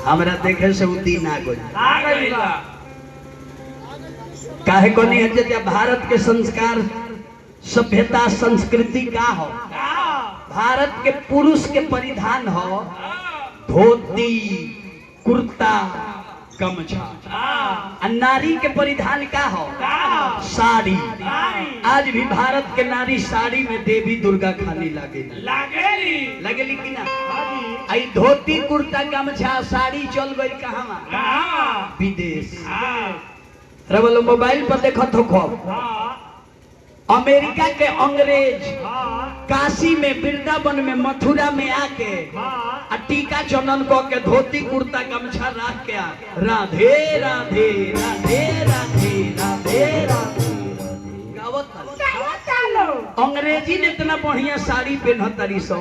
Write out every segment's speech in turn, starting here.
हमरा देखे से उदी ना गई काहे को नहीं है जब भारत के संस्कार सभ्यता संस्कृति का हो भारत के पुरुष के परिधान हो धोती कुर्ता गमछा नारी के परिधान का हो साड़ी। आज भी भारत के नारी साड़ी में देवी दुर्गा खाली लगेली कि ना आई धोती कुर्ता गमछा साड़ी चल गई कहाँ विदेश रे बोलो मोबाइल पर देखो तो खूब अमेरिका के अंग्रेज काशी में वृंदावन में मथुरा में आके टीका चंदन को के धोती कुर्ता गमछा रख के राधे राधे राधे राधे राधे राधे अंग्रेजी ने इतना बढ़िया साड़ी पहनतरी सो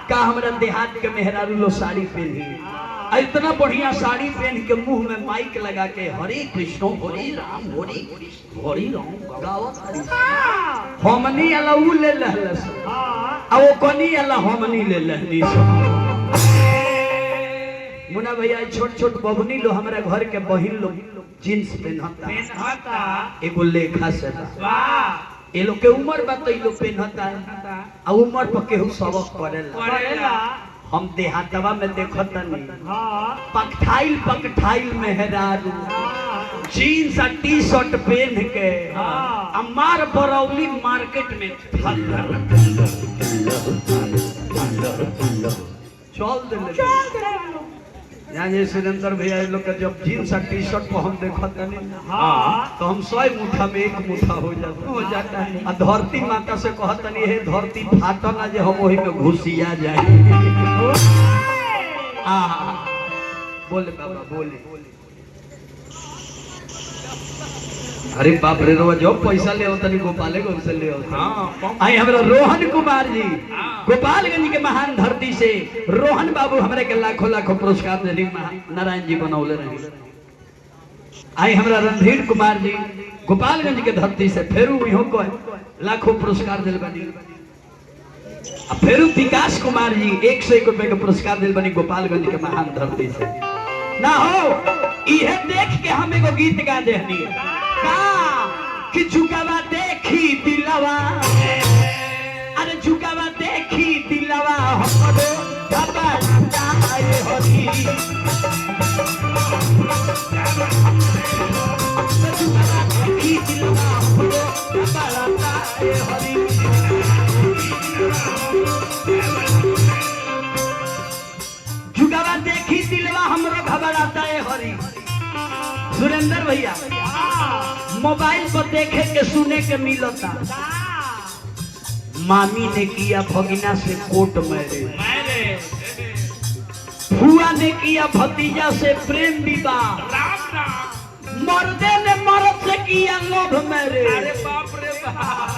का हमरा देहात के मेहरारू लो साड़ी पहनी इतना बढ़िया साड़ी पहन के मुंह में माइक लगा के हरे कृष्ण हरे राम हरे राम गावत हमनी अला उ ले लहलस आ वो कोनी अला हमनी ले लहनी मुना भैया छोट छोट बबनी लो हमरा घर के बहिन लो जींस पहनता एगो लेखा से वाह ये लोग के उम्र बा तो ये लोग पहनता है आ उम्र पर केहू सबक करेला हम देहातवा में देखत नहीं पकठाइल मेहरारू जीन्स और टी शर्ट पहन के अमार बरौली मार्केट में चल दे सुरेंद्र भैया लोग का जब जीन्स और टी शर्ट को हम देखते नहीं तो हम 100 मुठा में 1 मुठा हो जाता है और धरती माता से कहता नहीं है धरती फाटा ना जे हम वही में घुसिया जाए बोले बाबा बोले अरे बाप रे रो जो पैसा ले तनी गोपाले को से ले आई हमरा रोहन कुमार जी गोपालगंज के महान धरती से रोहन बाबू हमरे के लाखों लाखों पुरस्कार दे नारायण जी बनौले रहे। आई हमरा रणधीर कुमार जी गोपालगंज के धरती से फेरू इहो को लाखों पुरस्कार दिल बनी फेरू विकास कुमार जी 101 रुपए के पुरस्कार दिल बनी गोपालगंज के महान धरती से ना हो इहे देख के हम एगो गीत गा देहनी कि झुकावा देखी दिलवा अरे झुकावा देखी दिलवा हमरो घबराता है हरी झुकावा देखी दिलवा हमरो घबराता है हरी झुकावा देखी दिलवा हमरो घबराता है हरी। सुरेंद्र भैया मोबाइल पर देखे के सुने के मिलता मामी ने किया भगिना से कोर्ट मैरिज फुआ ने किया भतीजा से प्रेम विवाह मर्दे ने मर्द से किया लव मैरिज। अरे बाप रे बाप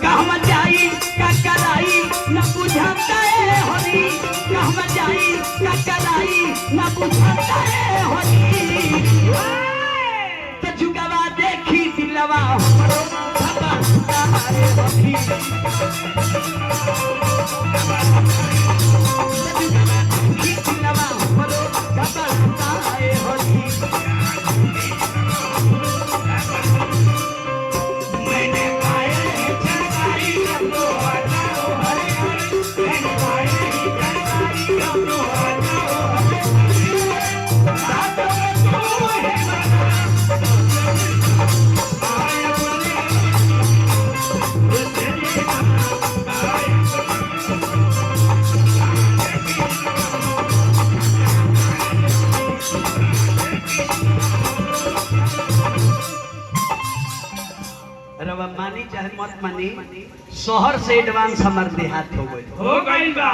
कहवा जाई का कराई न बुझाता है हरी कहवा जाई का कराई न बुझाता है हरी तो झुकावा देखी दिलवा हमरो घबराता है हरी देखी दिलवा हमरो घबराता है हरी मानी चाहे मत मानी शहर से एडवांस हमार देहात हो गई बा।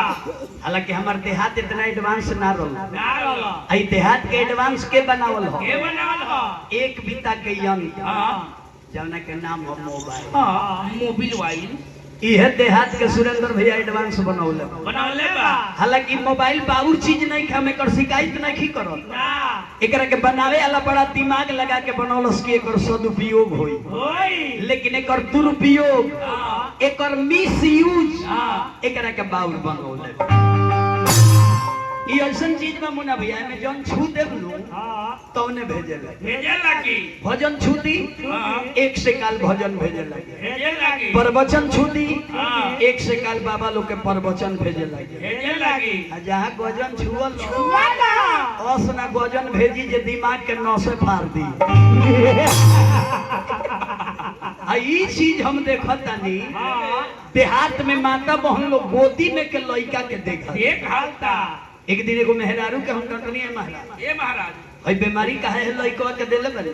हालांकि हमार देहात इतना एडवांस ना रहो आई देहात के एडवांस के बनावल हो एक बीता के यंत्र जौना के नाम हो मोबाइल इहे देहात के सुरेंद्र भैया एडवांस बनौले बा। हालांकि मोबाइल बाबू चीज नहीं है हमें कर शिकायत नहीं करो एकरा के बनावे वाला बड़ा दिमाग लगा के बनौलस कि एकर सदुपयोग होई लेकिन एकर दुरुपयोग एकर मिस यूज एकरा के बाबू बनौले ये ऐसा चीज में मुना भैया में जौन छू देव लू तो उन्हें भेजे लगी भजन छूती एक से काल भजन भेजे लगी प्रवचन छूती एक से काल बाबा लोग के प्रवचन भेजे लगी जहाँ गजन छुअल असना गजन भेजी जे दिमाग के नौसे फाड़ दी ई चीज हम देखत तानी देहात में माता बहन लोग गोदी में के लड़का के देखा एक दिन एगो मेहरारू के हम डटनी है महाराज भाई बीमारी काहे है लड़का के देले बरे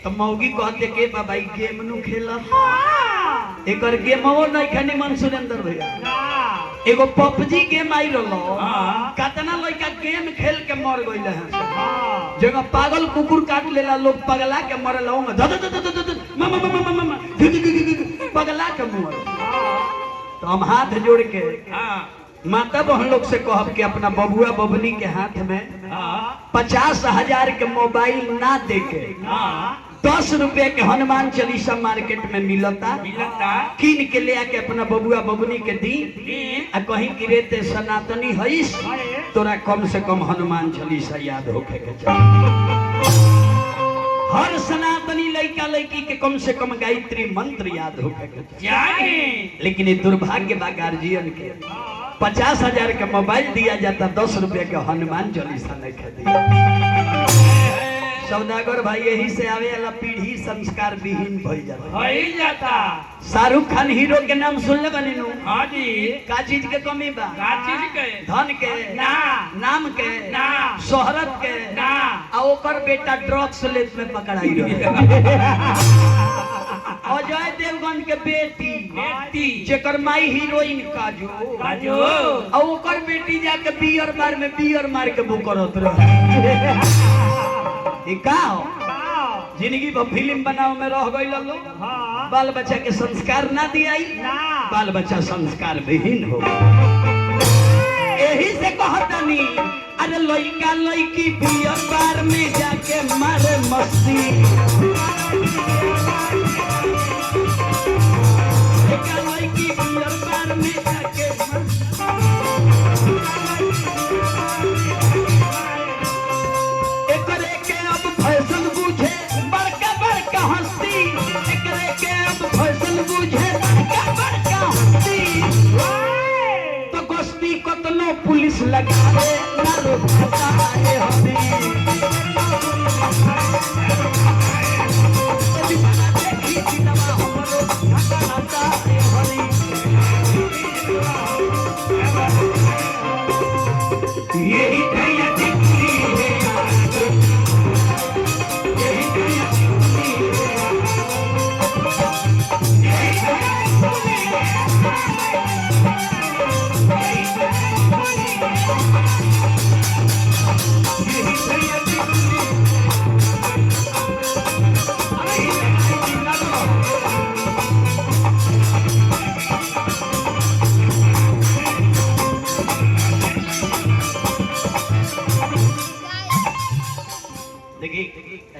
तो मौगी कहते के बाबा गेम नु खेलत एकर गेमो नहीं खानी मन सुरेंद्र भैया एगो पबजी गेम आई रहलो कितना लड़का गेम खेल के मर गइले हैं जगह पागल कुकुर काट लेला लोग पगला के मरला में पगला के मर तो हम हाथ जोड़ के माता बहन लोग से कहब कि अपना बबुआ बबनी के हाथ में 50,000 के मोबाइल ना दे के 10 रुपए के हनुमान चालीसा मार्केट में मिलता कीन के ले आके अपना बबुआ बबनी के दी आ कहीं की रेते सनातनी हईस तोरा कम से कम हनुमान चालीसा याद होके के चाहिए हर सनातनी लड़का लड़की के कम से कम गायत्री मंत्र याद होके के चाहिए लेकिन ये दुर्भाग्य बा गार्जियन के 50,000 का मोबाइल दिया जाता 10 रुपए के हनुमान चालीसा नहीं खरीदी सौदागर भाई यही से आवे वाला पीढ़ी संस्कार विहीन भइल जाता शाहरुख खान हीरो के नाम सुनले बनी नु हां जी का चीज के कमी बा का चीज के धन के ना नाम के ना शोहरत के ना आ ओकर बेटा ड्रग्स लेत में पकड़ाई रहे अजय देवगन के बेटी जेकर माई हीरोइन काजो आ ओकर बेटी जाके बियर बार में बियर मार के बुकरत रहे जिंदगी भर फिल्म बनाओ में रह गई लोग बाल बच्चा के संस्कार ना दिया बाल बच्चा संस्कार विहीन हो यही से कहतनी अरे लड़का लड़की बियर बार में जाके मारे मस्ती लड़का लड़की बियर बार में जाके फैशन बुझे बड़का बड़का हस्ती एकरे के अब फैशन बुझे बड़का हस्ती तो गश्ती कतनो पुलिस लगावे ना रोकता है हमें देखी सिनेमा हमरो घाटा है हरी यही भैया दिखती है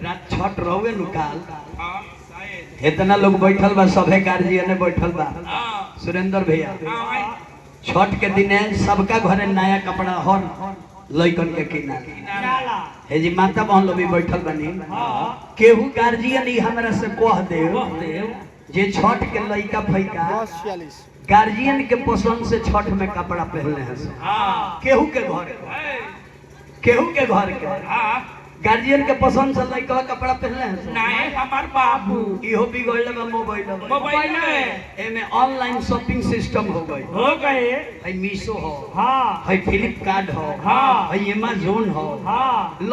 रात छठ रहुए नुकाल इतना लोग बैठल बा सभे गार्जियन बैठल बा सुरेंद्र भैया छठ के दिन सबका घरे नया कपड़ा हर लइकन के किना हे जी माता बहन लोग भी बैठल बनी केहू गार्जियन ही हमरा से कह दे जे छठ के लइका फैका गार्जियन के पसंद से छठ में कपड़ा पहनले हैं केहू के घर के गार्जियन के पसंद से लइका कपड़ा पहनले हैं नहीं हमार बाबू इहो बिगड़ले बा मोबाइल में एमे ऑनलाइन शॉपिंग सिस्टम हो गए है मीशो हो है फ्लिपकार्ट हो है अमेज़न हो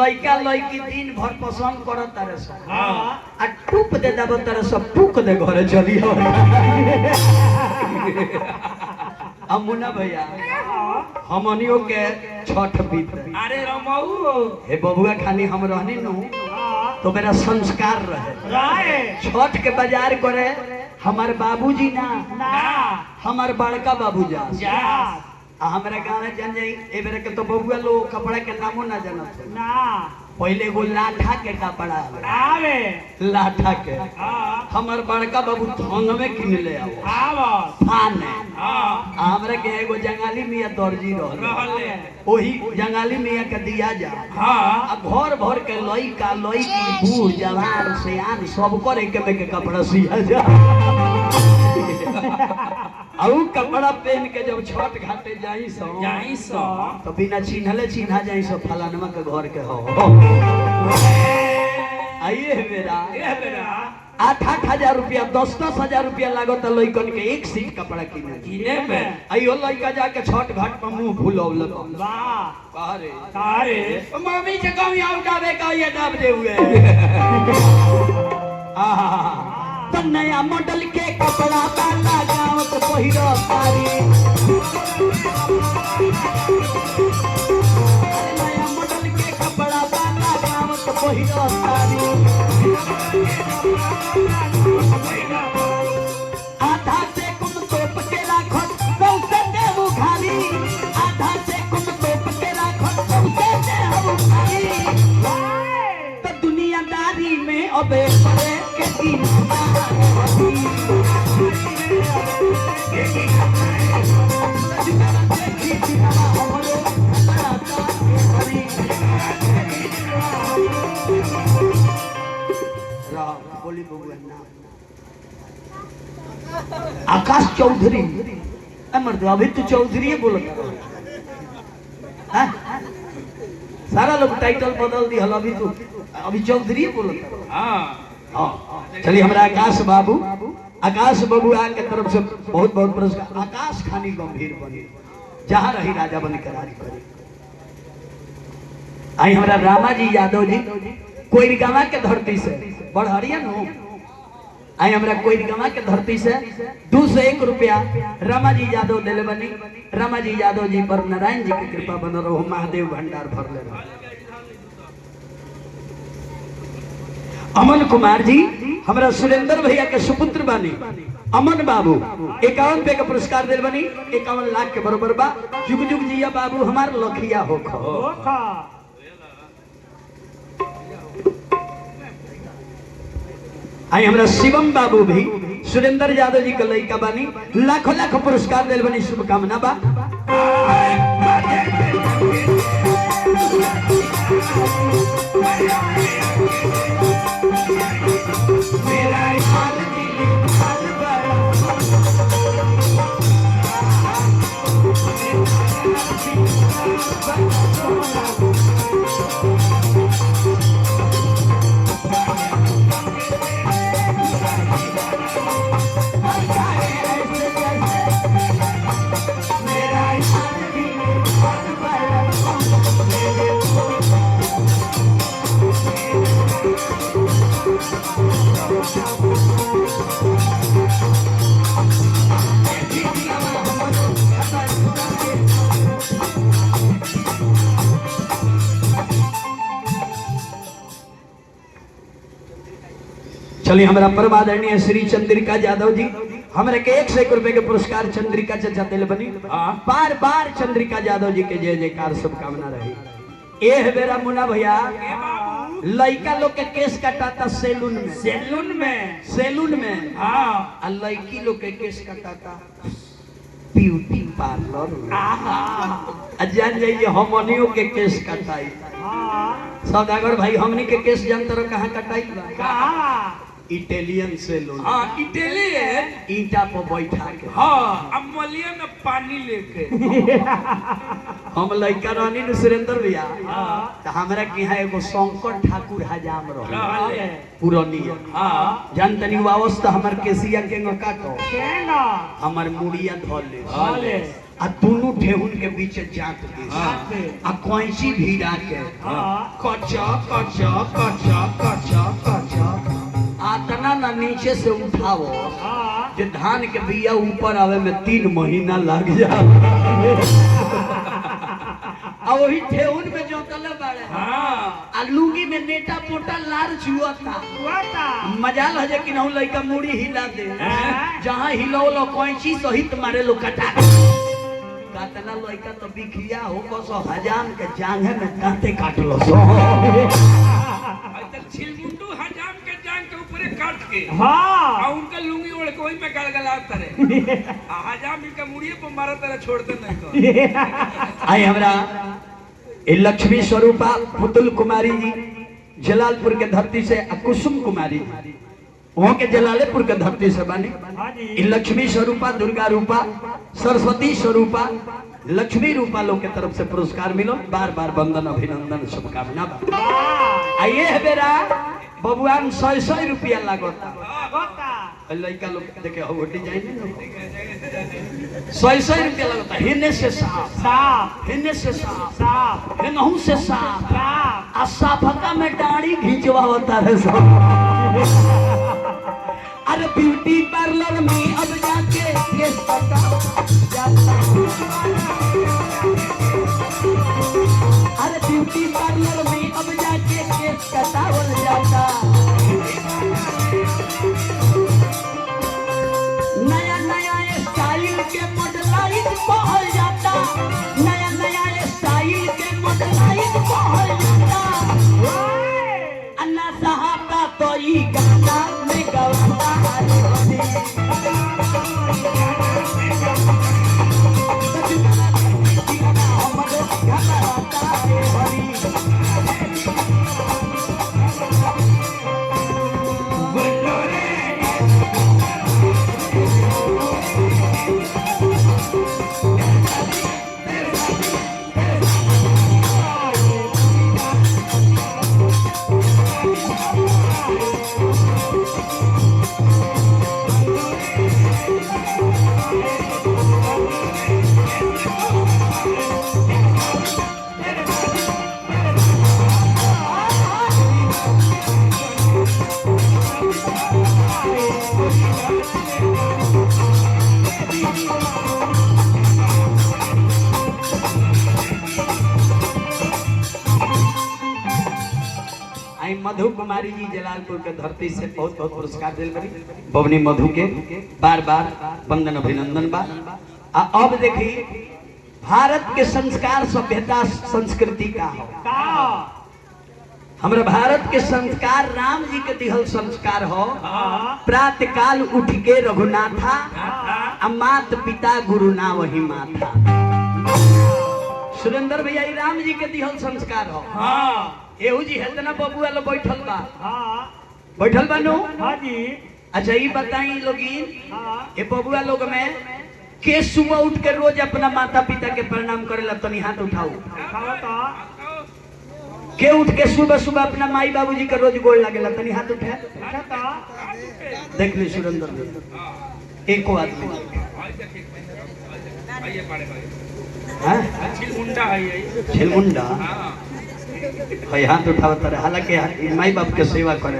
लइका लइकी दिन भर पसंद करत तारे सब आ टूप दे दब तारे सब टूक दे घरे चली हो अमुना भैया हमनियो के छठ बीत अरे रमऊ हे बबुआ खानी हम रहनी नु तो मेरा संस्कार रहे छठ के बाजार करे हमार बाबूजी ना हमार बड़का बाबू जा हमरा गाँव में जान जाई ए बेरे के तो बबुआ लोग कपड़ा के नामो ना जानत ना पहले एगो लाठा के कपड़ा आवे लाठा के हां हमर बड़का बाबू थंग में किन ले आओ आवा थाने हां हमरा के एगो जंगाली मियां दर्जी रहले ओही जंगाली मियां के दिया जा हां अब घर भर के लइका लइकी बूढ़ जवान सियान सब करे के में के कपड़ा सिया जा आउ कपड़ा पहन के जब छठ घाटे जाई सो तो बिना चिन्हले चिन्हा जाई सो फलानमा के घर के हो आइए मेरा 8,000 रुपया 10,000 रुपया लागत लइकन के एक सीट कपड़ा किने में आइयो लइका जाके छठ घाट पर मुंह फुलौल वाह कारे मम्मी से कम आउ डाबे का ये डाब दे हुए तो नया मॉडल के कपड़ा वाला गाँव तो पहिरो सारी नया मॉडल के कपड़ा वाला गाँव तो पहिरो सारी आधा से कुम तोप के राखो बहुते देहु खाली आधा से कुम तोप के राखो बहुते देहु खाली तो दुनियादारी में अबे पड़े के दिन आकाश चौधरी मर्द अभी तो चौधरी बोलता है सारा लोग टाइटल बदल दी हल अभी तो अभी चौधरी बोलता चलिए हमारा आकाश बाबू के तरफ से बहुत बहुत पुरस्कार आकाश खानी गंभीर बने जहां रही राजा बन के राज करे आई हमारा रामाजी यादव जी कोइरगामा के धरती से बढ़हरिया नो आई हमरा कोइरगामा के धरती से 2 से 1 रुपया रामाजी यादव दिले बनी रामाजी यादव जी पर नारायण जी की कृपा बन रहो महादेव भंडार भर ले रहो अमन कुमार जी हमारा सुरेंद्र भैया के सुपुत्र बानी अमन बाबू 51 रुपए का पुरस्कार दिल बनी 51 लाख के बरोबर बा जुग जुग जिया बाबू हमार लखिया होखा आई हमरा शिवम बाबू भी सुरेंद्र यादव जी के लड़का बानी लाखों लाख पुरस्कार दिल बनी शुभकामना बा चलिए हमारा परम आदरणीय श्री चंद्रिका यादव जी हमारे के 1 से 1 रुपए के पुरस्कार चंद्रिका चाचा दिल बनी बार बार चंद्रिका यादव जी के जय जयकार शुभकामना रही ए बेरा मुन्ना भैया लड़का लोग के केस कटाता सैलून में हाँ लड़की लोग के केस कटाता ब्यूटी पार्लर जान जाइए हमनियों के केस कटाई सौदागर भाई हमनी के केस जानते रहो कहाँ कटाई इटालियन सैलून इटालियन ईटा पर बैठा के अमलिया में पानी लेके हम लड़का रहनी न सुरेंद्र भैया तो हमरा के यहाँ एगो शंकर ठाकुर हजाम रहे पुरानी जान तनी वावस तो हमर केसिया के काटो हमर मुड़िया धोले आ दोनों ठेहुन के बीच जात दे आ कोइची भिड़ा के कच्चा कच्चा कच्चा कच्चा कच्चा आतना ना नीचे से उठाओ जो धान के बिया ऊपर आवे में 3 महीना लग जा आ वही ठेहुन में जो तले बाड़े आ लुंगी में नेटा पोटा लार छुआता मजाल हो जे कि नहु लइका मुड़ी हिला दे जहां हिलौलो कोइची सहित मारे लो कटा काटना लइका तो बिखिया हो बस हजाम के जांघे में कांटे काटलो सो अच्छा छिलमुंडू हजाम के जांग के ऊपर काट के हाँ आ उनका लुंगी ओढ़ के वही में गलगलात रहे हजाम इनका मुड़िए पर मारा तरह छोड़ते नहीं को आई हमरा ए लक्ष्मी स्वरूपा पुतुल कुमारी जी जलालपुर के धरती से कुसुम कुमारी जी वहाँ के जलालेपुर के धरती से बने ई लक्ष्मी स्वरूपा दुर्गा रूपा सरस्वती स्वरूपा लक्ष्मी रूपा लोग के तरफ से पुरस्कार मिलो बार बार वंदन अभिनंदन शुभकामना आइए है बेरा बबुआन 100 रुपया लागता लड़का लोग देखे हो डिजाइन 100 रुपया लगता हिन्ने से साफ हिन्ने से साफ हिन्नहू से साफ आ साफका में दाढ़ी खींचवा होता है सब अरे ब्यूटी पार्लर में अब जाके केस कटा जाता अरे ब्यूटी पार्लर में अब जाके केस कटावल जाता नया नया स्टाइल के मॉडलाइज कहल जाता नया नया स्टाइल के मॉडलाइज कहल जाता अन्ना साहब का तो ई गाना में गवाता मधु कुमारी जी जलालपुर के धरती से बहुत बहुत पुरस्कार दिल करी बबनी मधु के बार बार वंदन अभिनंदन बा अब देखी भारत के संस्कार सभ्यता संस्कृति का हो हमारे भारत के संस्कार राम जी के दिहल संस्कार हो प्रातः काल उठ के रघुनाथा मात पिता गुरु ना वही माथा सुरेंद्र भैया राम जी के दिहल संस्कार हो एहू जी हेतना बबुआ लो बैठल बा बैठल बानो अच्छा ये बताई लोगिन ये बबुआ लोग में के सुबह उठ के रोज अपना माता पिता के प्रणाम करेला तनी हाथ उठाओ के उठ के सुबह सुबह अपना माई बाबूजी के रोज गोड़ लागेला तनी हाथ उठा देख ली सुरेंद्र एको आदमी छिलमुंडा है छिलमुंडा है हाथ उठावता रहे हालांकि माई बाप के सेवा करे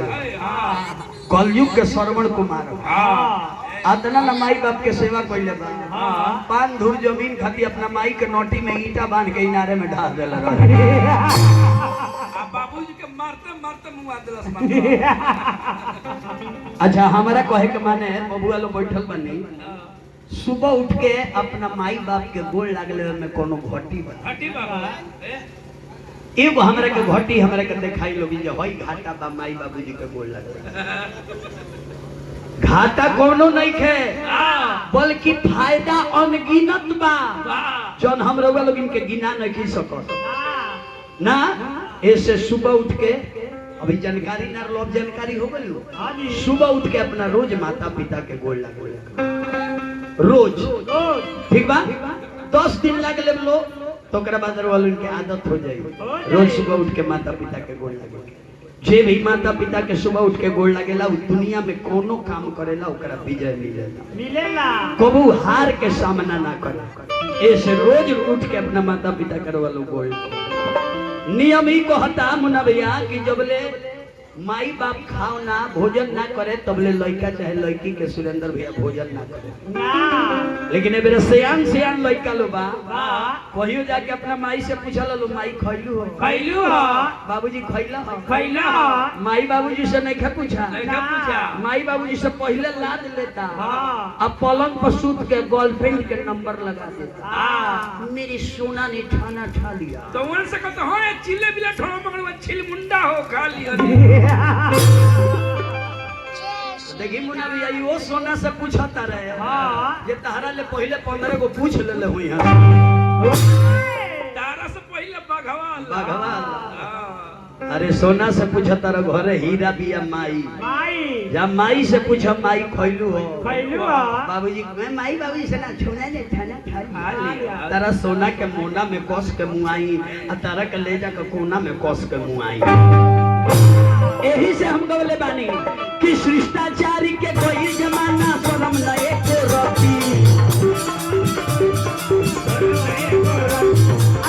कलयुग के श्रवण कुमार अतना ना माई बाप के सेवा कैले बा पान धूर जमीन खाती अपना माई के नोटी में ईटा बांध के इनारे में ढाल देला बाबूजी के मारते मारते मुंह आदलस अच्छा हमारा कहे के माने बबुआ लोग बैठल बनी सुबह उठ के अपना माई बाप के गोड़ लागले में कोनो घटी बना घटी बाबा एगो हमरा के घटी हमरा के दिखाई लोगी जे होई घाटा बा माई बाबूजी के गोड़ लागले घाटा कोनो नहीं खे बल्कि फायदा अनगिनत बा जौन हम रउआ लोग इनके गिना नहीं सकत ना ऐसे सुबह उठ के अभी जानकारी ना लोग जानकारी हो गई सुबह उठ के अपना रोज माता पिता के गोड़ लागले रोज ठीक बा 10 दिन लागले लोग तो बाद उनके आदत हो जाए रोज सुबह उठ के माता पिता के गोड़ लगे जे भी माता पिता के सुबह उठ के गोड़ लगेला दुनिया में कोनो काम करेला ओकरा विजय मिलेला कबू हार के सामना ना करे ऐसे रोज उठ के अपना माता पिता करवा लो गोड़ नियम ही कहता मुन्ना भैया कि जबले माई बाप खाओ ना भोजन ना करे तबले लड़का चाहे लड़की के सुरेंद्र भैया भोजन ना करे। लेकिन ए बेरा सियान सियान लड़का लो बा कहियो जाके अपना माई से पूछा लो माई खैलू हो बाबूजी खैला हो माई बाबूजी से नहीं पूछा माई बाबूजी से पहले लाद लेता अब पलंग पर सूत के गर्लफ्रेंड के नंबर लगा देता मेरी सोना ने ठाना ठा लिया तो उनसे कहता हो चिल्ले बिला ठोड़ा पकड़ छिल मुंडा हो खा लिया। देखी मुन्ना भैया वो सोना से पूछता रहे ये तहरा ले पहले 15 को पूछ ले हुई है तारा से पहले भगवान अरे सोना से पूछता रहे घरे हीरा बिया माई जब माई से पूछा माई खैलू हो बाबूजी मैं माई बाबूजी से ना छोड़ा ले खाना खा लिया तारा सोना के मोना में कस के मुआई आ तारा के ले जा के कोना में कस के मुआई। यही से हम गवले बानी कि शिष्टाचारी के कोई जमाना शर्म न एको रति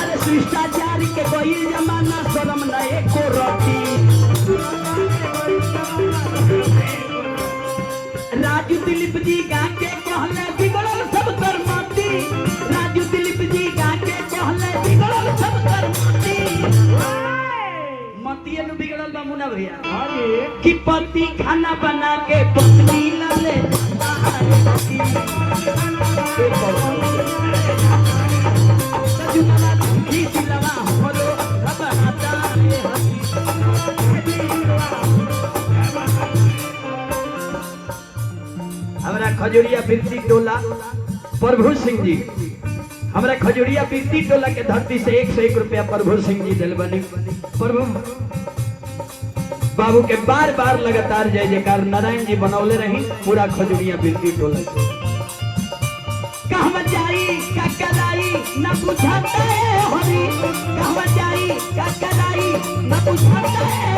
अरे शिष्टाचारी के कोई जमाना शर्म न एको रति राजू दिलीप जी गा के कहले बिगड़ल सब कर्मती राजू दिलीप जी गा के कहले बिगड़ल सब कर्मती मतिये नु बिगड़ल बा मुन्ना भैया कि पति खाना बना के पत्नी लले हमारा खजूरिया बिरती टोला प्रभु सिंह जी हमारा खजूरिया बिरती टोला के धरती से 101 रुपया प्रभु सिंह जी दिल बनी प्रभु बाबू के बार बार लगातार जय जयकार नारायण जी बनौले रही पूरा खजूरिया बिरती टोला कहवा जाई का कराई न बुझाता है हरी कहवा जाई का कराई न बुझाता है